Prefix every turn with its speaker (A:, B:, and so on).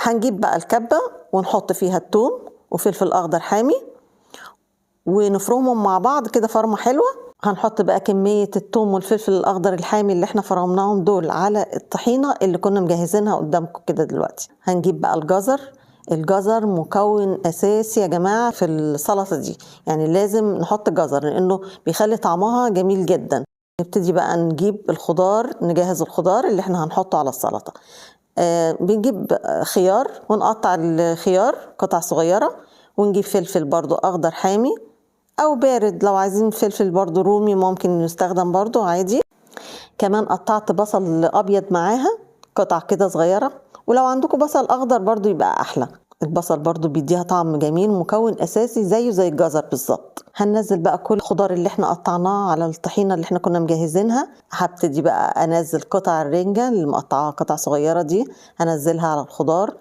A: هنجيب بقى الكبة ونحط فيها الثوم وفلفل اخضر حامي ونفرمهم مع بعض كده فرمة حلوة. هنحط بقى كمية الثوم والفلفل الاخضر الحامي اللي احنا فرمناهم دول على الطحينة اللي كنا مجهزينها قدامكم كده دلوقتي. هنجيب بقى الجزر مكون اساسي يا جماعة في السلطة دي، يعني لازم نحط جزر لانه بيخلي طعمها جميل جدا. نبتدي بقى نجيب الخضار، نجهز الخضار اللي احنا هنحطه على السلطة. بنجيب خيار ونقطع الخيار قطع صغيرة، ونجيب فلفل برضو اخضر حامي او بارد، لو عايزين فلفل برضو رومي ممكن يستخدم برضو عادي. كمان قطعت بصل ابيض معاها قطع كده صغيرة، ولو عندكم بصل اخضر برضو يبقى احلى. البصل برضو بيديها طعم جميل، مكون اساسي زيه زي الجزر بالظبط. هننزل بقى كل الخضار اللي احنا قطعناه على الطحينة اللي احنا كنا مجهزينها. هبتدي بقى انزل قطع الرنجة اللي مقطعاها قطع صغيرة دي، هنزلها على الخضار.